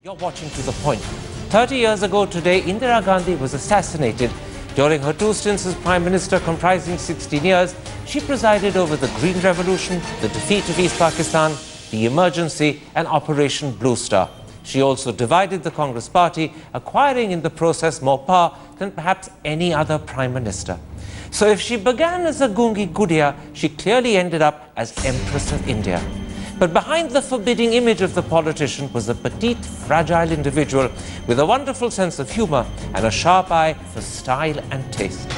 You're watching To The Point. 30 years ago today, Indira Gandhi was assassinated. During her two stints as Prime Minister comprising 16 years, she presided over the Green Revolution, the defeat of East Pakistan, the emergency and Operation Blue Star. She also divided the Congress party, acquiring in the process more power than perhaps any other Prime Minister. So if she began as a Gungi Gudia, she clearly ended up as Empress of India. But behind the forbidding image of the politician was a petite, fragile individual with a wonderful sense of humor and a sharp eye for style and taste.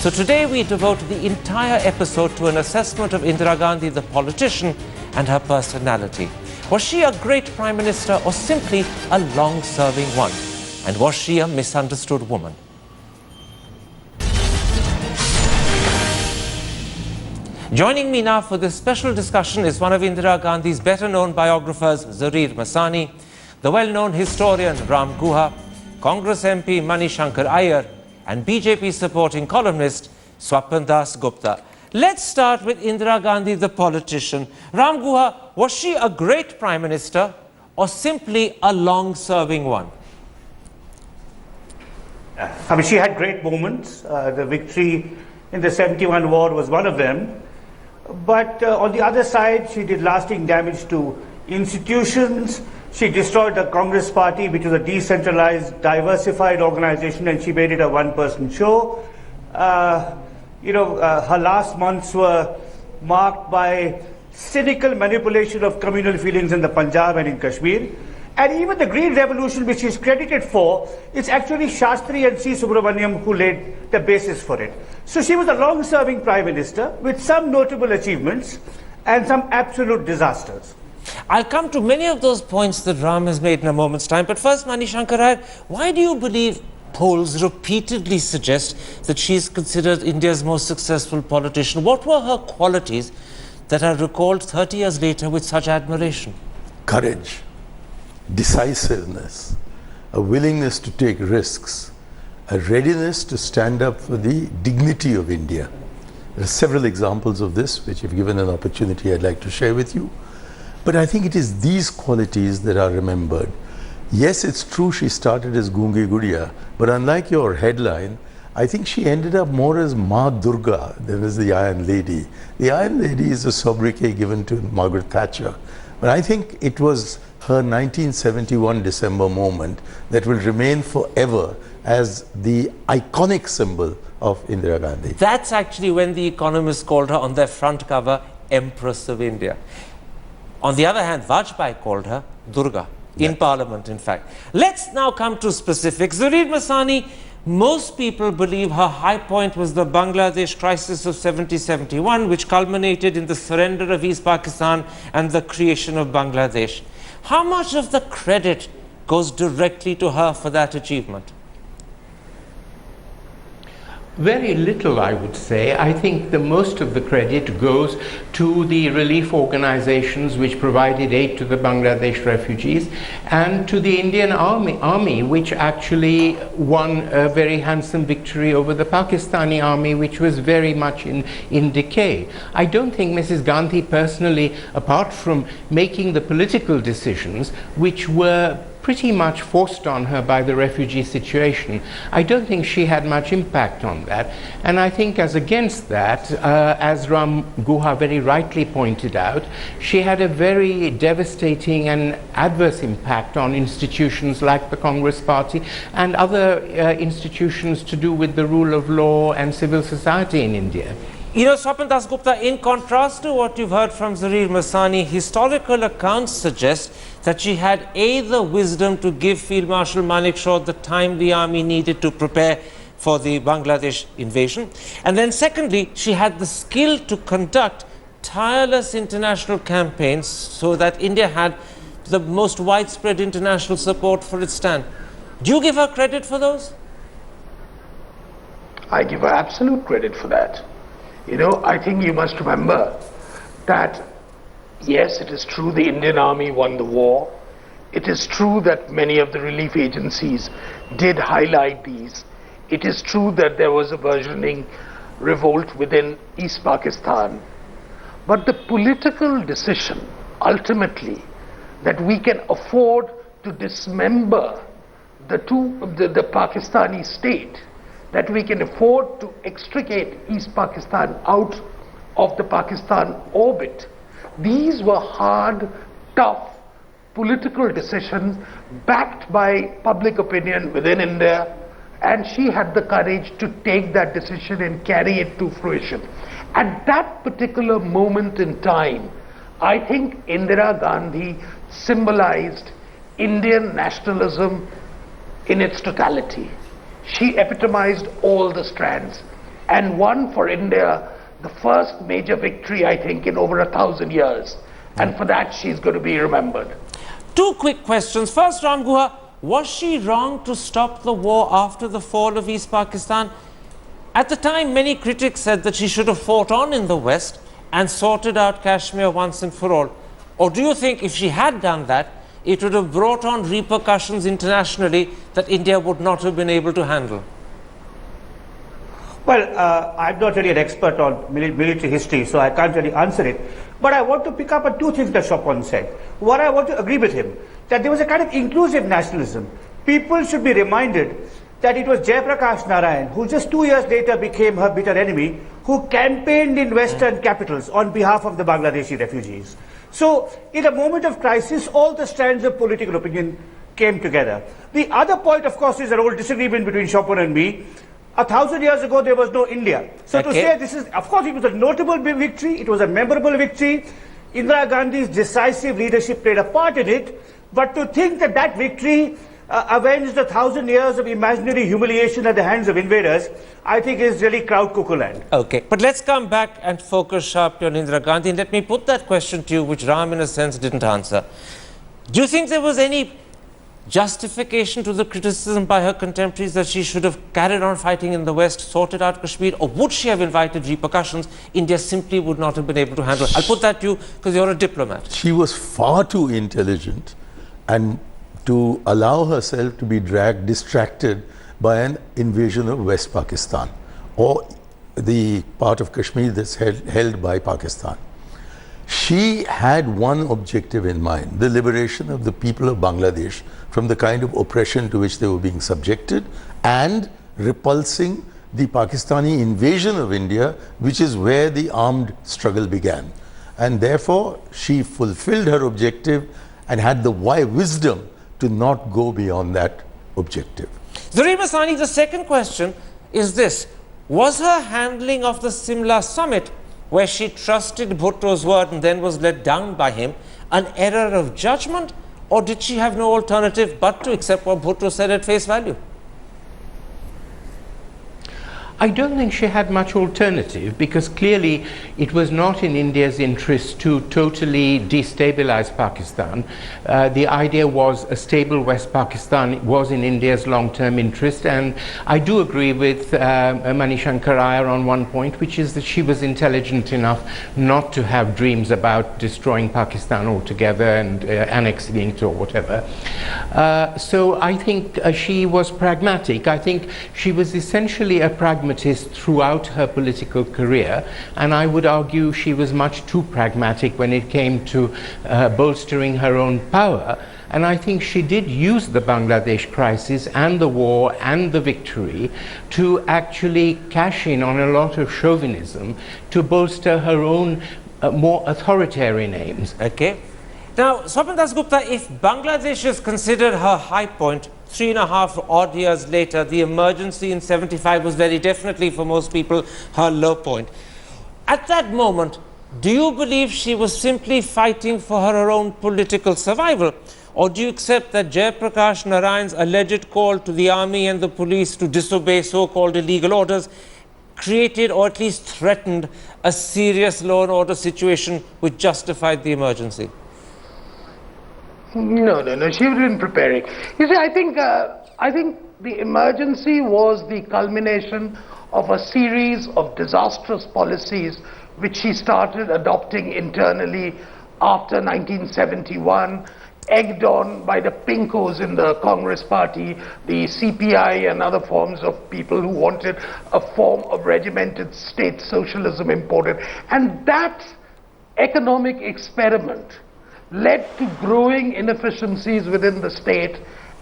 So today we devote the entire episode to an assessment of Indira Gandhi, the politician, and her personality. Was she a great Prime Minister or simply a long-serving one? And was she a misunderstood woman? Joining me now for this special discussion is one of Indira Gandhi's better-known biographers, Zarir Masani, the well-known historian Ram Guha, Congress MP Mani Shankar Iyer, and BJP supporting columnist Swapan Das Gupta. Let's start with Indira Gandhi, the politician. Ram Guha, was she a great Prime Minister or simply a long-serving one? I mean, she had great moments. The victory in the 71 war was one of them. But on the other side, she did lasting damage to institutions. She destroyed the Congress party, which was a decentralized, diversified organization, and she made it a one-person show. Her last months were marked by cynical manipulation of communal feelings in the Punjab and in Kashmir. And even the Green Revolution, which she's credited for, it's actually Shastri and C. Subramaniam who laid the basis for it. So she was a long-serving Prime Minister with some notable achievements and some absolute disasters. I'll come to many of those points that Ram has made in a moment's time. But first, Mani Shankar Iyer, why do you believe polls repeatedly suggest that she is considered India's most successful politician? What were her qualities that are recalled 30 years later with such admiration? Courage, decisiveness, a willingness to take risks, a readiness to stand up for the dignity of India. There are several examples of this, which if given an opportunity I'd like to share with you. But I think it is these qualities that are remembered. Yes, it's true she started as Gungi Gudia, but unlike your headline, I think she ended up more as Ma Durga than as the Iron Lady. The Iron Lady is a sobriquet given to Margaret Thatcher. But I think it was her 1971 December moment that will remain forever as the iconic symbol of Indira Gandhi. That's actually when the Economist called her on their front cover Empress of India. On the other hand, Vajpayee called her Durga, in Parliament, in fact. Let's now come to specifics. Zarir Masani, most people believe her high point was the Bangladesh crisis of 70-71, which culminated in the surrender of East Pakistan and the creation of Bangladesh. How much of the credit goes directly to her for that achievement? Very little, I would say. I think the most of the credit goes to the relief organizations which provided aid to the Bangladesh refugees and to the Indian army, which actually won a very handsome victory over the Pakistani army, which was very much in decay. I don't think Mrs. Gandhi personally, apart from making the political decisions, which were pretty much forced on her by the refugee situation, I don't think she had much impact on that. And I think as against that, as Ram Guha very rightly pointed out, she had a very devastating and adverse impact on institutions like the Congress Party and other institutions to do with the rule of law and civil society in India. You know, Swapan Das Gupta, in contrast to what you've heard from Zarir Masani, historical accounts suggest that she had the wisdom to give Field Marshal Manekshaw the time the army needed to prepare for the Bangladesh invasion. And then secondly, she had the skill to conduct tireless international campaigns so that India had the most widespread international support for its stand. Do you give her credit for those? I give her absolute credit for that. You know, I think you must remember that, yes, it is true the Indian Army won the war. It is true that many of the relief agencies did highlight these. It is true that there was a burgeoning revolt within East Pakistan. But the political decision, ultimately, that we can afford to dismember the Pakistani state, that we can afford to extricate East Pakistan out of the Pakistan orbit. These were hard, tough political decisions backed by public opinion within India, and she had the courage to take that decision and carry it to fruition. At that particular moment in time, I think Indira Gandhi symbolized Indian nationalism in its totality. She epitomized all the strands and won for India the first major victory, I think, in over 1,000 years. And for that, she's going to be remembered. Two quick questions. First, Ram Guha, was she wrong to stop the war after the fall of East Pakistan? At the time, many critics said that she should have fought on in the West and sorted out Kashmir once and for all. Or do you think if she had done that, it would have brought on repercussions internationally that India would not have been able to handle? Well, I'm not really an expert on military history, so I can't really answer it. But I want to pick up on two things that Chopin said. One, I want to agree with him, that there was a kind of inclusive nationalism. People should be reminded that it was Jayaprakash Narayan, who just 2 years later became her bitter enemy, who campaigned in Western capitals on behalf of the Bangladeshi refugees. So, in a moment of crisis, all the strands of political opinion came together. The other point, of course, is an old disagreement between Chopin and me. 1,000 years ago, there was no India. So to say this is, of course, it was a notable victory, it was a memorable victory. Indira Gandhi's decisive leadership played a part in it. But to think that that victory avenged 1,000 years of imaginary humiliation at the hands of invaders, I think is really crowd cuckoo land. Okay, but let's come back and focus sharply on Indira Gandhi. And let me put that question to you, which Ram, in a sense, didn't answer. Do you think there was any justification to the criticism by her contemporaries that she should have carried on fighting in the West, sorted out Kashmir, or would she have invited repercussions India simply would not have been able to handle? I'll put that to you because you're a diplomat. She was far too intelligent and to allow herself to be distracted by an invasion of West Pakistan or the part of Kashmir that's held by Pakistan. She had one objective in mind, the liberation of the people of Bangladesh from the kind of oppression to which they were being subjected and repulsing the Pakistani invasion of India, which is where the armed struggle began. And therefore, she fulfilled her objective and had the wisdom to not go beyond that objective. Zareen Masani, the second question is this. Was her handling of the Simla summit, where she trusted Bhutto's word and then was let down by him, an error of judgment, or did she have no alternative but to accept what Bhutto said at face value? I don't think she had much alternative, because clearly it was not in India's interest to totally destabilize Pakistan. The idea was a stable West Pakistan was in India's long-term interest, and I do agree with Manishankar Iyer on one point, which is that she was intelligent enough not to have dreams about destroying Pakistan altogether and annexing it or whatever. So I think she was pragmatic. I think she was essentially a pragmatist throughout her political career, and I would argue she was much too pragmatic when it came to bolstering her own power. And I think she did use the Bangladesh crisis and the war and the victory to actually cash in on a lot of chauvinism to bolster her own more authoritarian aims. Okay. Now, Swapan Dasgupta, if Bangladesh is considered her high point, 3.5 odd years later, the emergency in 75 was very definitely, for most people, her low point. At that moment, do you believe she was simply fighting for her own political survival? Or do you accept that Jayaprakash Narayan's alleged call to the army and the police to disobey so-called illegal orders created or at least threatened a serious law and order situation which justified the emergency? No, she wasn't preparing. You see, I think the emergency was the culmination of a series of disastrous policies which she started adopting internally after 1971, egged on by the pinkos in the Congress party, the CPI and other forms of people who wanted a form of regimented state socialism imported. And that economic experiment led to growing inefficiencies within the state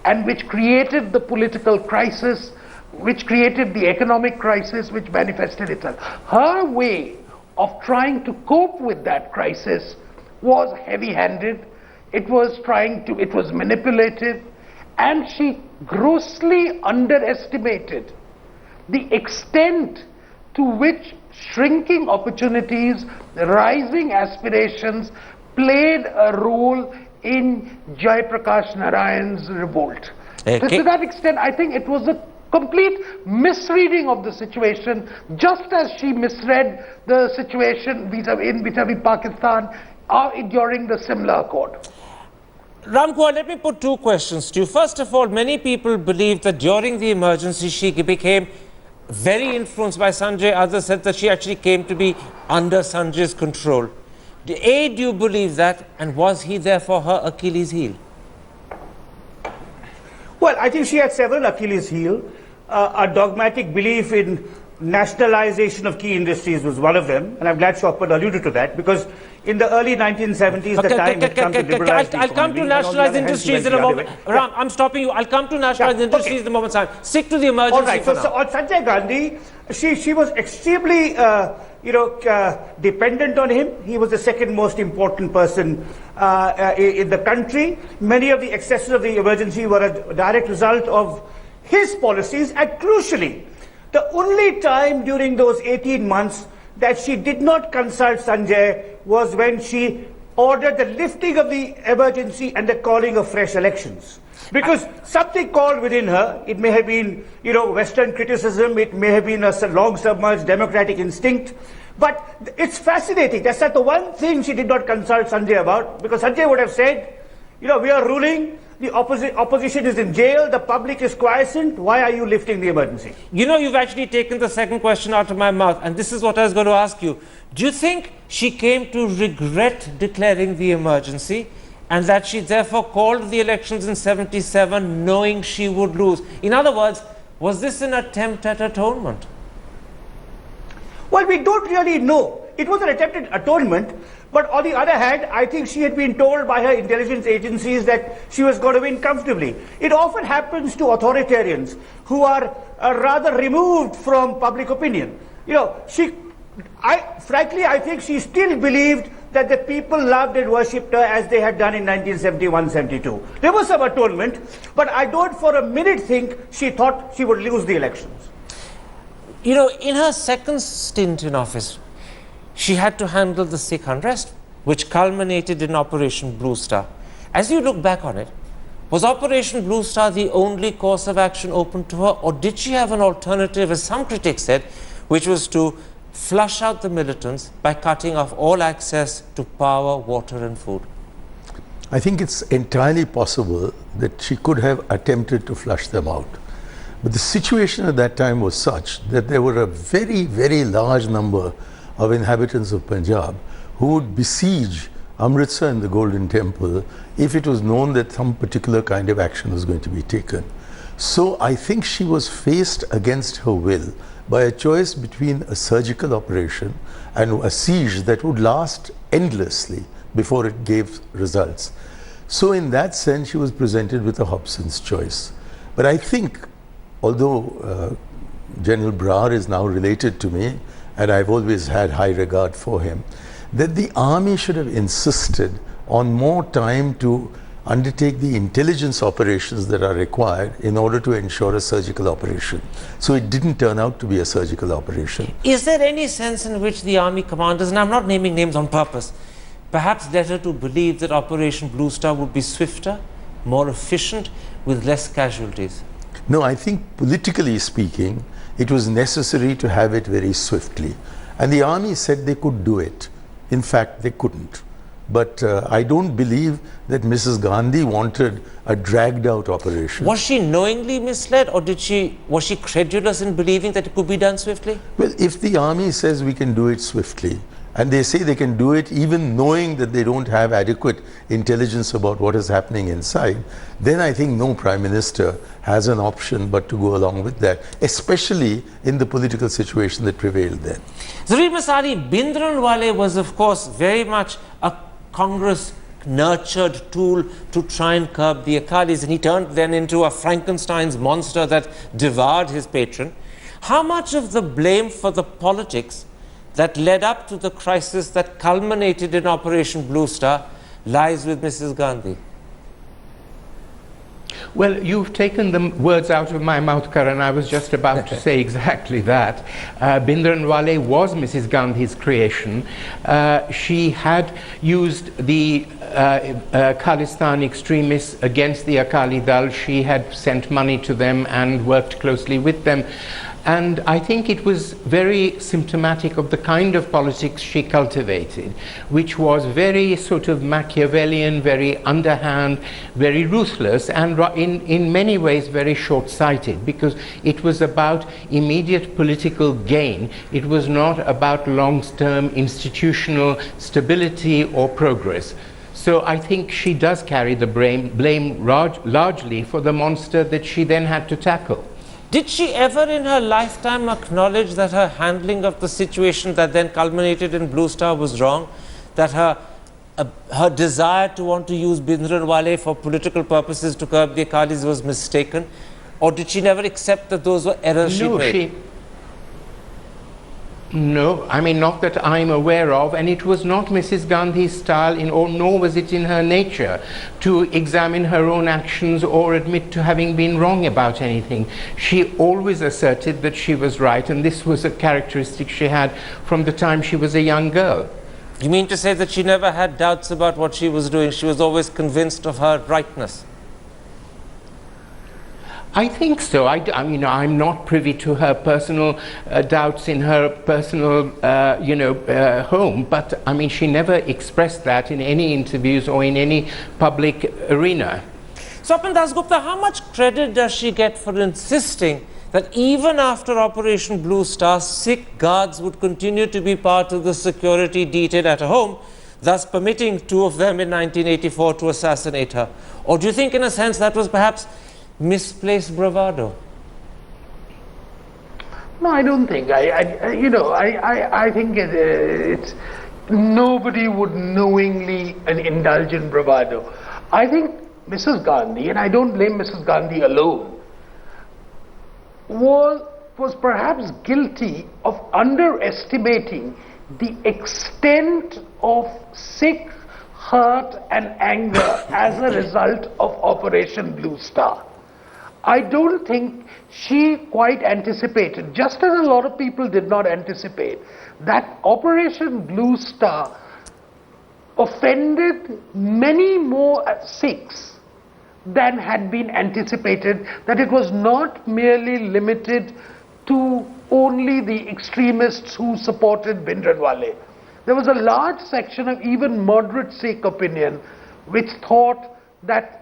and which created the political crisis, which created the economic crisis, which manifested itself. Her way of trying to cope with that crisis was heavy-handed, it was manipulative, and she grossly underestimated the extent to which shrinking opportunities, rising aspirations played a role in Jai Prakash Narayan's revolt. Okay. To that extent, I think it was a complete misreading of the situation, just as she misread the situation vis-a-vis Pakistan during the Simla Accord. Ramkumar, let me put two questions to you. First of all, many people believe that during the emergency she became very influenced by Sanjay. Others said that she actually came to be under Sanjay's control. A, do you believe that? And was he therefore her Achilles heel? Well, I think she had several Achilles heel. A dogmatic belief in nationalization of key industries was one of them, and I'm glad Shokpat alluded to that, because in the early 1970s, the time had come to liberalize the I'll come to economy, nationalized industries in a moment. Ram, I'm stopping you. I'll come to nationalized industries in a moment. Stick to the emergency. All right. So on Sanjay Gandhi, she was extremely, dependent on him. He was the second most important person in the country. Many of the excesses of the emergency were a direct result of his policies, and crucially, the only time during those 18 months that she did not consult Sanjay was when she ordered the lifting of the emergency and the calling of fresh elections. Because something called within her, it may have been, Western criticism, it may have been a long submerged democratic instinct, but it's fascinating. That's not the one thing she did not consult Sanjay about, because Sanjay would have said, we are ruling, the opposition is in jail, the public is quiescent, why are you lifting the emergency? You've actually taken the second question out of my mouth, and this is what I was going to ask you. Do you think she came to regret declaring the emergency, and that she therefore called the elections in 77 knowing she would lose? In other words, was this an attempt at atonement? Well, we don't really know. It was an attempt at atonement, but on the other hand, I think she had been told by her intelligence agencies that she was going to win comfortably. It often happens to authoritarians who are rather removed from public opinion. Frankly, I think she still believed that the people loved and worshipped her as they had done in 1971-72. There was some atonement, but I don't for a minute think she thought she would lose the elections. In her second stint in office, she had to handle the Sikh unrest, which culminated in Operation Blue Star. As you look back on it, was Operation Blue Star the only course of action open to her, or did she have an alternative, as some critics said, which was to flush out the militants by cutting off all access to power, water and food? I think it's entirely possible that she could have attempted to flush them out. But the situation at that time was such that there were a very, very large number of inhabitants of Punjab who would besiege Amritsar and the Golden Temple if it was known that some particular kind of action was going to be taken. So I think she was faced against her will by a choice between a surgical operation and a siege that would last endlessly before it gave results. So in that sense, she was presented with a Hobson's choice. But I think, although General Brar is now related to me, and I've always had high regard for him, that the army should have insisted on more time to undertake the intelligence operations that are required in order to ensure a surgical operation. So it didn't turn out to be a surgical operation. Is there any sense in which the army commanders, and I'm not naming names on purpose, perhaps led her to believe that Operation Blue Star would be swifter, more efficient, with less casualties? No, I think politically speaking, it was necessary to have it very swiftly. And the army said they could do it. In fact, they couldn't. But I don't believe that Mrs. Gandhi wanted a dragged out operation. Was she knowingly misled, or was she credulous in believing that it could be done swiftly? Well, if the army says we can do it swiftly, and they say they can do it even knowing that they don't have adequate intelligence about what is happening inside, then I think no Prime Minister has an option but to go along with that, especially in the political situation that prevailed then. Zarir Masari, Bhindranwale was of course very much a Congress nurtured tool to try and curb the Akalis, and he turned then into a Frankenstein's monster that devoured his patron. How much of the blame for the politics that led up to the crisis that culminated in Operation Blue Star lies with Mrs. Gandhi? Well, you've taken the words out of my mouth, Karan. I was just about to say exactly that. Bhindranwale was Mrs. Gandhi's creation. She had used the Khalistan extremists against the Akali Dal. She had sent money to them and worked closely with them. And I think it was very symptomatic of the kind of politics she cultivated, which was very sort of Machiavellian, very underhand, very ruthless, and in many ways very short-sighted, because it was about immediate political gain. It was not about long-term institutional stability or progress. So I think she does carry the blame largely for the monster that she then had to tackle. Did she ever in her lifetime acknowledge that her handling of the situation that then culminated in Blue Star was wrong? That her desire to want to use Bhindranwale for political purposes to curb the Akalis was mistaken? Or did she never accept that those were errors she made? No, I mean, not that I'm aware of, and it was not Mrs. Gandhi's style, nor was it in her nature to examine her own actions or admit to having been wrong about anything. She always asserted that she was right, and this was a characteristic she had from the time she was a young girl. You mean to say that she never had doubts about what she was doing? She was always convinced of her rightness? I think so. I mean, I'm not privy to her personal doubts in her personal, home, but I mean, she never expressed that in any interviews or in any public arena. Swapan Dasgupta, how much credit does she get for insisting that even after Operation Blue Star, Sikh guards would continue to be part of the security detail at her home, thus permitting two of them in 1984 to assassinate her? Or do you think, in a sense, that was perhaps misplaced bravado? No, I don't think. I think it's nobody would knowingly indulge in bravado. I think Mrs. Gandhi, and I don't blame Mrs. Gandhi alone, was perhaps guilty of underestimating the extent of Sikh hurt and anger as a result of Operation Blue Star. I don't think she quite anticipated, just as a lot of people did not anticipate, that Operation Blue Star offended many more Sikhs than had been anticipated, that it was not merely limited to only the extremists who supported Bhindranwale. There was a large section of even moderate Sikh opinion which thought that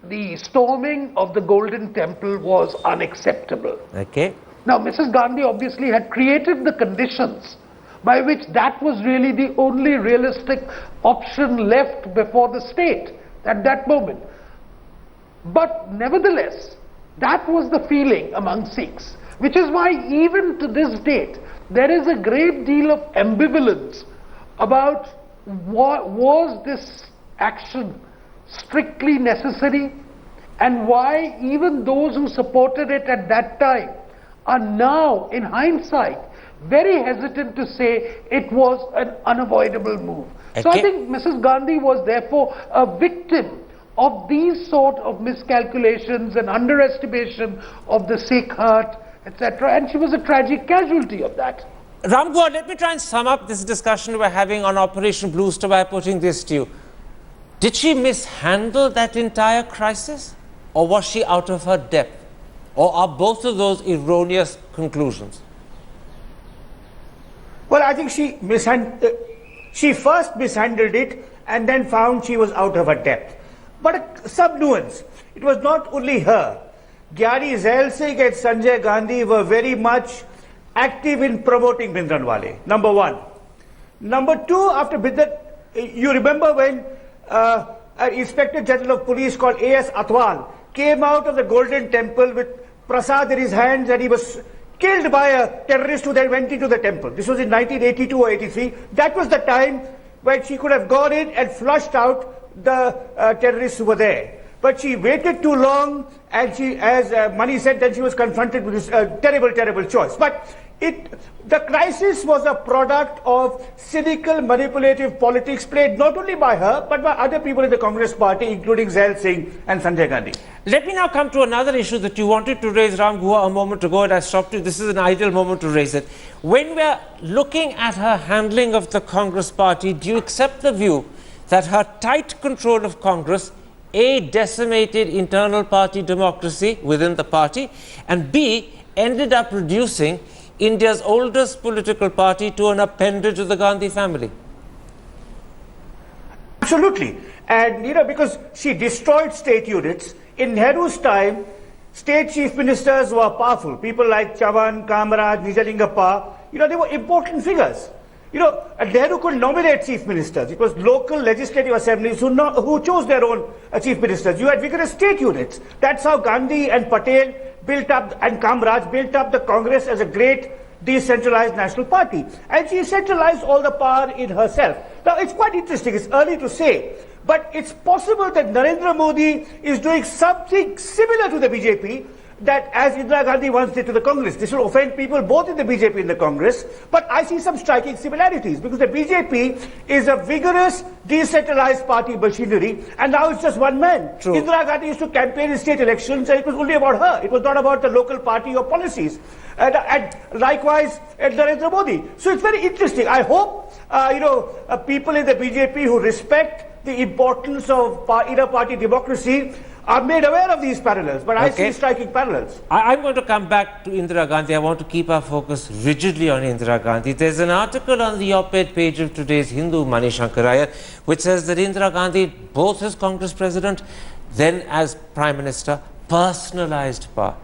the storming of the Golden Temple was unacceptable. Okay. Now, Mrs. Gandhi obviously had created the conditions by which that was really the only realistic option left before the state at that moment. But nevertheless, that was the feeling among Sikhs, which is why even to this date, there is a great deal of ambivalence about was this action strictly necessary, and why even those who supported it at that time are now, in hindsight, very hesitant to say it was an unavoidable move. Okay. So I think Mrs. Gandhi was therefore a victim of these sort of miscalculations and underestimation of the Sikh hurt, etc., and she was a tragic casualty of that. Ram Gaur, let me try and sum up this discussion we're having on Operation Blue Star by putting this to you. Did she mishandle that entire crisis, or was she out of her depth? Or are both of those erroneous conclusions? Well, I think she first mishandled it and then found she was out of her depth. But a sub-nuance, it was not only her. Gyari Zail Singh and Sanjay Gandhi were very much active in promoting Bhindranwale, number one. Number two, after Bhindran, you remember when an Inspector General of Police called A.S. Atwal came out of the Golden Temple with Prasad in his hands, and he was killed by a terrorist who then went into the temple. This was in 1982 or 83. That was the time when she could have gone in and flushed out the terrorists who were there. But she waited too long, and she, as Mani said, then she was confronted with this terrible, terrible choice. But the crisis was a product of cynical, manipulative politics played not only by her, but by other people in the Congress party, including Zail Singh and Sanjay Gandhi. Let me now come to another issue that you wanted to raise, Ram Guha, a moment ago, and I stopped you. This is an ideal moment to raise it. When we're looking at her handling of the Congress party, do you accept the view that her tight control of Congress, A, decimated internal party democracy within the party, and B, ended up reducing India's oldest political party to an appendage of the Gandhi family? Absolutely. And, because she destroyed state units. In Nehru's time, state chief ministers were powerful. People like Chavan, Kamaraj, Nijalingappa, they were important figures. Nehru could nominate chief ministers. It was local legislative assemblies who chose their own chief ministers. You had vigorous state units. That's how Gandhi and Patel built up, and Kamaraj built up the Congress as a great decentralized national party. And she centralized all the power in herself. Now, it's quite interesting. It's early to say, but it's possible that Narendra Modi is doing something similar to the BJP, that as Indira Gandhi once did to the Congress. This will offend people both in the BJP and the Congress, but I see some striking similarities, because the BJP is a vigorous, decentralized party machinery, and now it's just one man. True. Indira Gandhi used to campaign in state elections, and it was only about her. It was not about the local party or policies. And likewise, Narendra Modi. So it's very interesting. I hope, people in the BJP who respect the importance of inner party democracy are made aware of these parallels, but I see striking parallels. I'm going to come back to Indira Gandhi. I want to keep our focus rigidly on Indira Gandhi. There's an article on the op-ed page of today's Hindu, Mani Shankaraya, which says that Indira Gandhi, both as Congress president, then as Prime Minister, personalized power.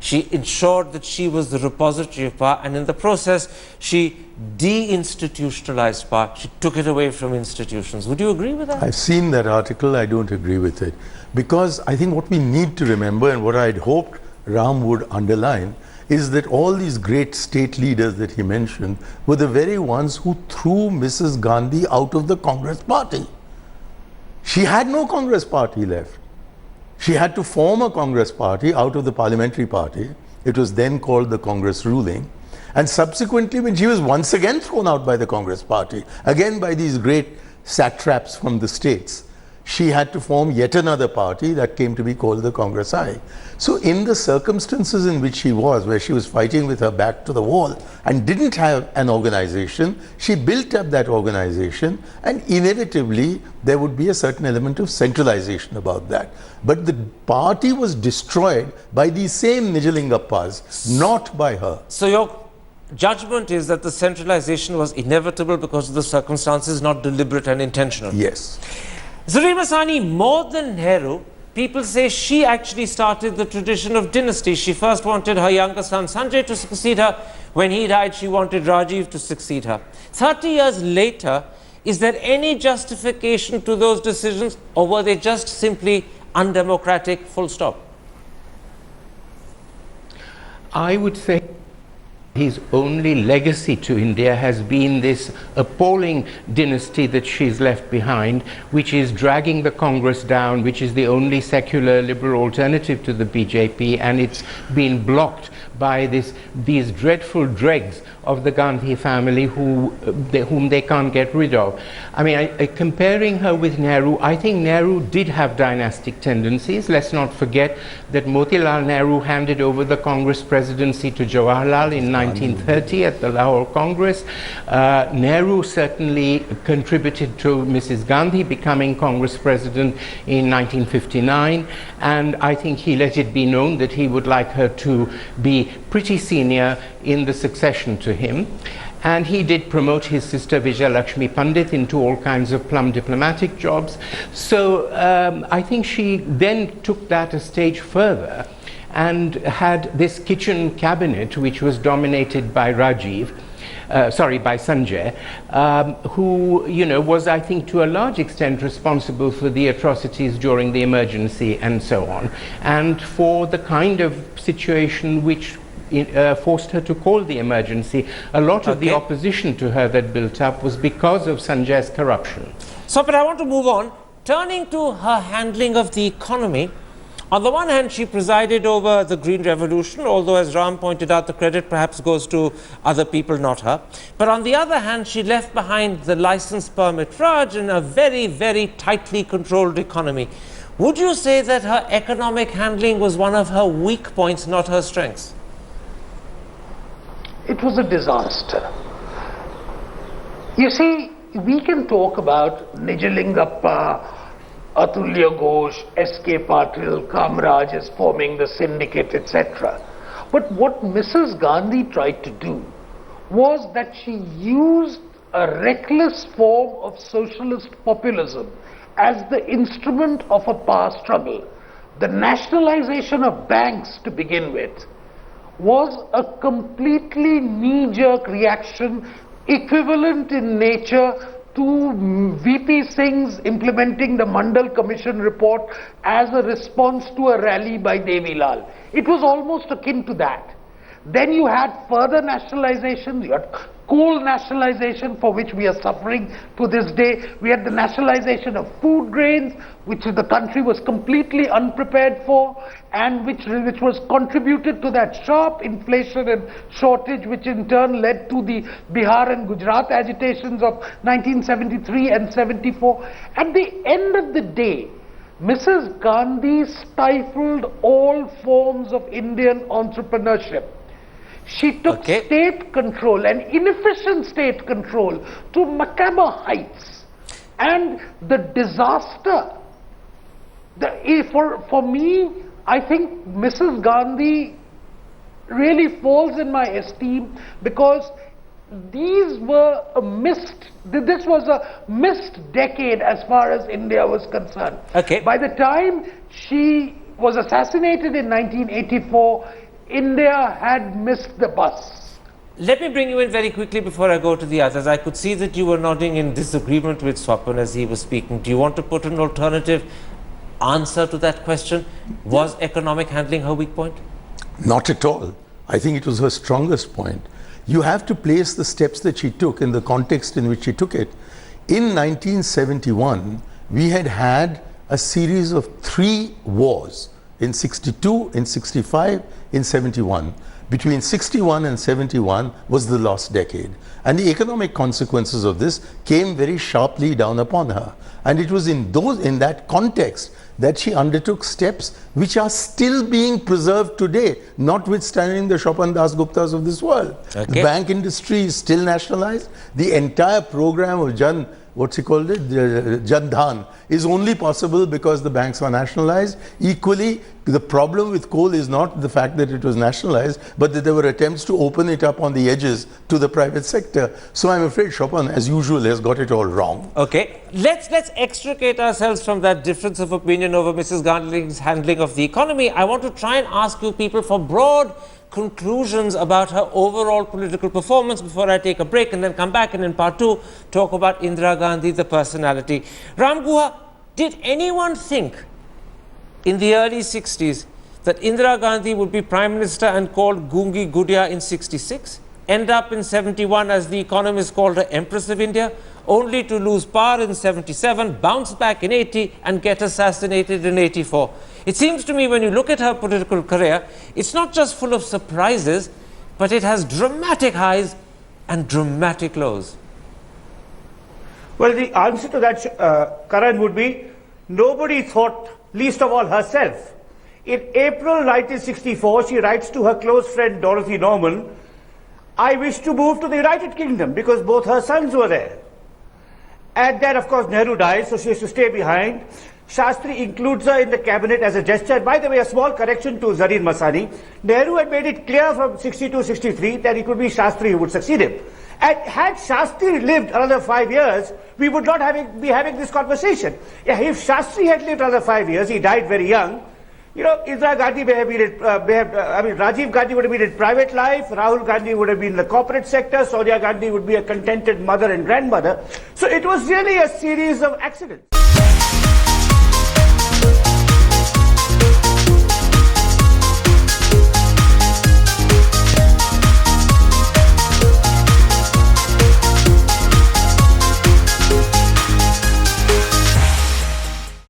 She ensured that she was the repository of power, and in the process, she deinstitutionalized power. She took it away from institutions. Would you agree with that? I've seen that article. I don't agree with it. Because I think what we need to remember, and what I'd hoped Ram would underline, is that all these great state leaders that he mentioned were the very ones who threw Mrs. Gandhi out of the Congress party. She had no Congress party left. She had to form a Congress party out of the parliamentary party. It was then called the Congress ruling. And subsequently, when she was once again thrown out by the Congress party, again by these great satraps from the states, she had to form yet another party that came to be called the Congress I. So in the circumstances in which she was, where she was fighting with her back to the wall and didn't have an organization, she built up that organization, and inevitably there would be a certain element of centralization about that. But the party was destroyed by these same Nijalingappas, not by her. So your judgment is that the centralization was inevitable because of the circumstances, not deliberate and intentional? Yes. Zareen Masani, more than Nehru, people say she actually started the tradition of dynasty. She first wanted her younger son Sanjay to succeed her. When he died, she wanted Rajiv to succeed her. 30 years later, is there any justification to those decisions, or were they just simply undemocratic, full stop? I would say his only legacy to India has been this appalling dynasty that she's left behind, which is dragging the Congress down, which is the only secular liberal alternative to the BJP, and it's been blocked by these dreadful dregs of the Gandhi family whom they can't get rid of. I mean, comparing her with Nehru, I think Nehru did have dynastic tendencies. Let's not forget that Motilal Nehru handed over the Congress presidency to Jawaharlal in 1930 at the Lahore Congress. Nehru certainly contributed to Mrs. Gandhi becoming Congress president in 1959, and I think he let it be known that he would like her to be pretty senior in the succession to him. And he did promote his sister Vijay Lakshmi Pandit into all kinds of plum diplomatic jobs. So I think she then took that a stage further and had this kitchen cabinet, which was dominated by Rajiv, by Sanjay, who, was, I think, to a large extent responsible for the atrocities during the emergency and so on, and for the kind of situation which forced her to call the emergency. A lot of the opposition to her that built up was because of Sanjay's corruption. So, but I want to move on turning to her handling of the economy, on the one hand, she presided over the Green Revolution, although, as Ram pointed out, the credit perhaps goes to other people, not her. But on the other hand, she left behind the license permit Raj in a very, very tightly controlled economy. Would you say that her economic handling was one of her weak points, not her strengths? It was a disaster. You see, we can talk about Nijalingappa, Atulya Ghosh, S.K. Patil, Kamraj is forming the syndicate, etc. But what Mrs. Gandhi tried to do was that she used a reckless form of socialist populism as the instrument of a power struggle. The nationalization of banks, to begin with, was a completely knee-jerk reaction, equivalent in nature to VP Singh's implementing the Mandal Commission report as a response to a rally by Devi Lal. It was almost akin to that. Then you had further nationalizations, you had coal nationalization, for which we are suffering to this day. We had the nationalization of food grains, which the country was completely unprepared for, and which was contributed to that sharp inflation and shortage, which in turn led to the Bihar and Gujarat agitations of 1973 and 74. At the end of the day, Mrs. Gandhi stifled all forms of Indian entrepreneurship. She took state control, and inefficient state control, to macabre heights. And the disaster, for me, I think Mrs. Gandhi really falls in my esteem, because this was a missed decade as far as India was concerned. By the time she was assassinated in 1984, India had missed the bus. Let me bring you in very quickly before I go to the others. I could see that you were nodding in disagreement with Swapan as he was speaking. Do you want to put an alternative answer to that question? Was economic handling her weak point? Not at all. I think it was her strongest point. You have to place the steps that she took in the context in which she took it. In 1971, we had had a series of 3 wars. In 62, in 65, in 71. Between 61 and 71 was the lost decade. And the economic consequences of this came very sharply down upon her. And it was in that context that she undertook steps which are still being preserved today, notwithstanding the Chopin Das Guptas of this world. The bank industry is still nationalized. The entire program of Jan Dhan is only possible because the banks are nationalized. Equally, the problem with coal is not the fact that it was nationalized, but that there were attempts to open it up on the edges to the private sector. So I'm afraid Chopin, as usual, has got it all wrong. Okay, let's extricate ourselves from that difference of opinion over Mrs. Gandhi's handling of the economy. I want to try and ask you people for broad conclusions about her overall political performance before I take a break, and then come back and in part 2 talk about Indira Gandhi, the personality. Ram Guha, did anyone think in the early 60s that Indira Gandhi would be Prime Minister and called Gungi Gudia in 66, end up in 71 as The Economist called her Empress of India, only to lose power in 77, bounce back in 80 and get assassinated in 84. It seems to me when you look at her political career, it's not just full of surprises, but it has dramatic highs and dramatic lows. Well, the answer to that, Karan, would be nobody thought, least of all herself. In April 1964, she writes to her close friend Dorothy Norman, "I wish to move to the United Kingdom," because both her sons were there. And then, of course, Nehru dies, so she has to stay behind. Shastri includes her in the cabinet as a gesture. By the way, a small correction to Zareen Masani. Nehru had made it clear from 62-63 that it would be Shastri who would succeed him. And had Shastri lived another 5 years, we would not be having this conversation. If Shastri had lived another 5 years, he died very young. You know, Indira Gandhi may have been, Rajiv Gandhi would have been in private life, Rahul Gandhi would have been in the corporate sector, Sonia Gandhi would be a contented mother and grandmother. So it was really a series of accidents.